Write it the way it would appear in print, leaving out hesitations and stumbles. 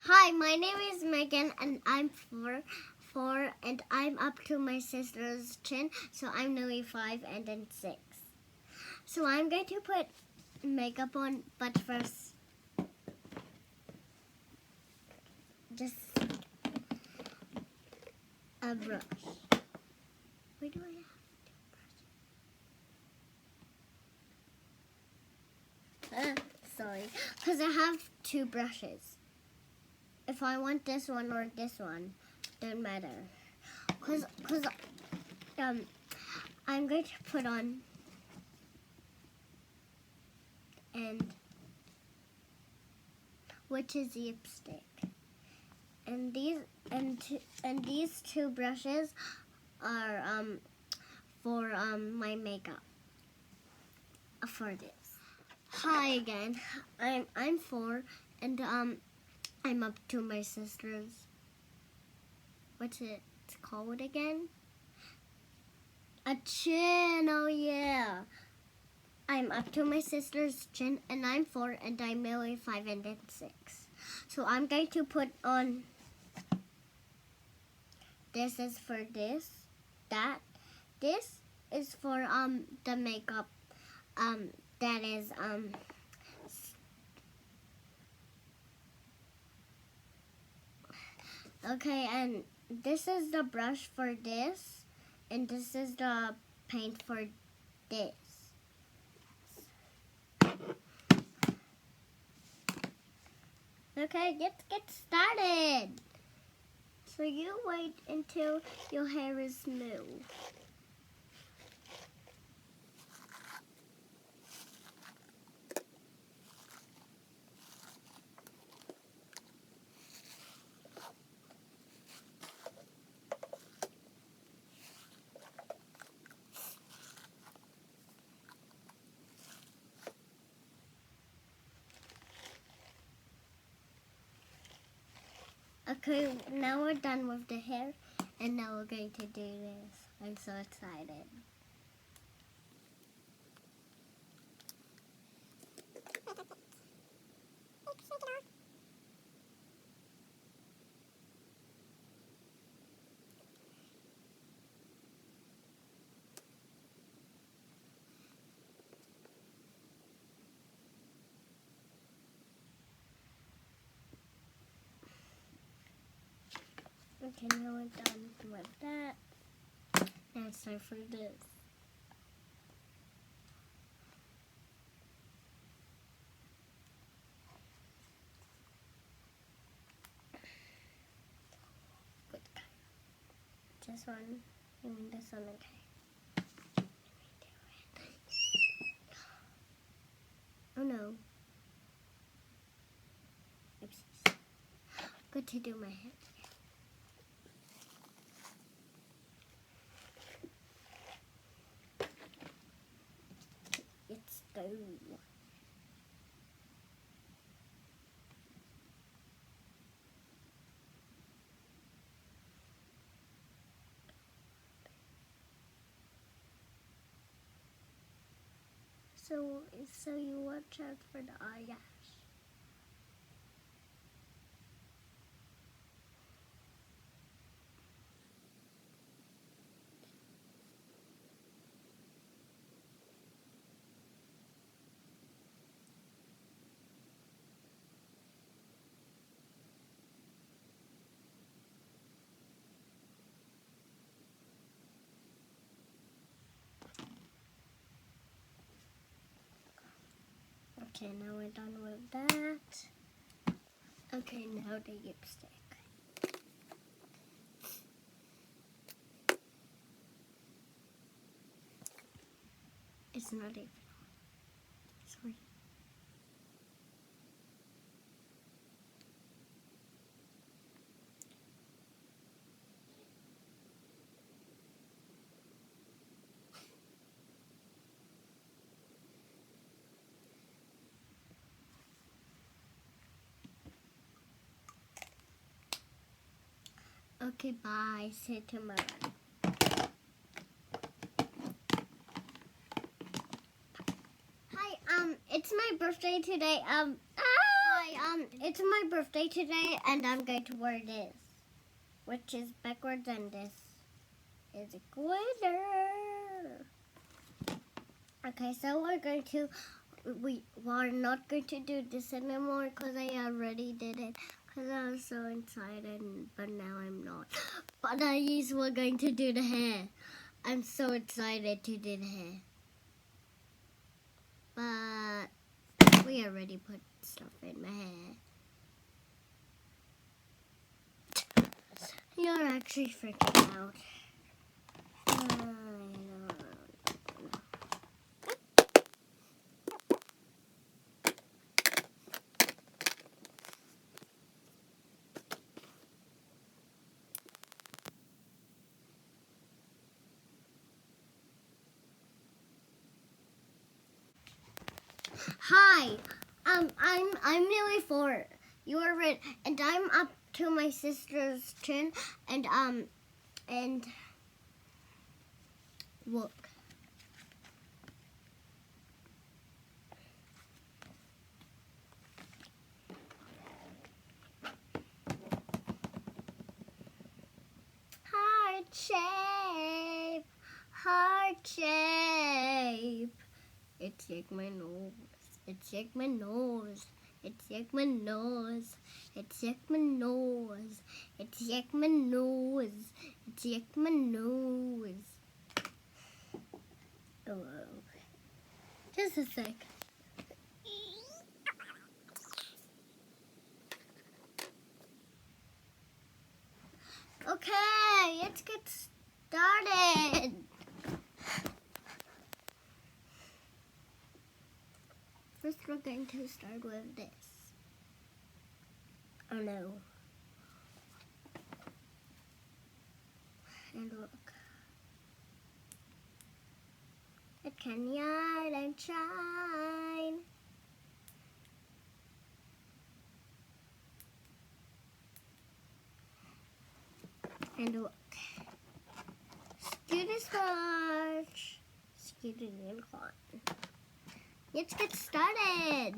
Hi, my name is Megan and I'm four and I'm up to my sister's chin, so I'm nearly 5 and then 6. So I'm going to put makeup on, but first just a brush. Where do I have sorry, because I have 2 brushes. If I want this one or this one, don't matter. Cause I'm going to put on which is lipstick, and these 2 brushes are for my makeup for this. Hi again. I'm 4 and I'm up to my sister's. What's it called again? A chin. Oh yeah. I'm up to my sister's chin and I'm 4 and I'm nearly 5 and then 6. So I'm going to put on, this is for this, that. This is for the makeup that is okay, and this is the brush for this and this is the paint for this. Okay, let's get started. So you wait until your hair is smooth. Okay, now we're done with the hair, and now we're going to do this. I'm so excited. Okay, now we're done with that. Now it's time for this. This one, you mean this one, okay. Oh no. Oopsies. Good to do my hair. Let's go. So you watch out for the eyelash. Okay, now we're done with that. Okay, now the lipstick. It's not even on. Sorry. Okay, bye. See you tomorrow. Hi, it's my birthday today. Hi. Hi, it's my birthday today, and I'm going to wear this, which is backwards, and this is a glitter. Okay, so we're not going to do this anymore because I already did it because I was so excited, but now I'm not. But we're going to do the hair. I'm so excited to do the hair. But we already put stuff in my hair. You're actually freaking out. Hi, I'm nearly 4. You are right, and I'm up to my sister's chin, and look. Heart shape. It's like my nose. It's like my nose. It's like my nose. It's like my nose. It's like my nose. It's like my nose. Oh, just a sec. Okay, let's get started. First, we're going to start with this. Oh no. And look. It can yarn and shine. And look. Student scotch. Student and cotton. Let's get started.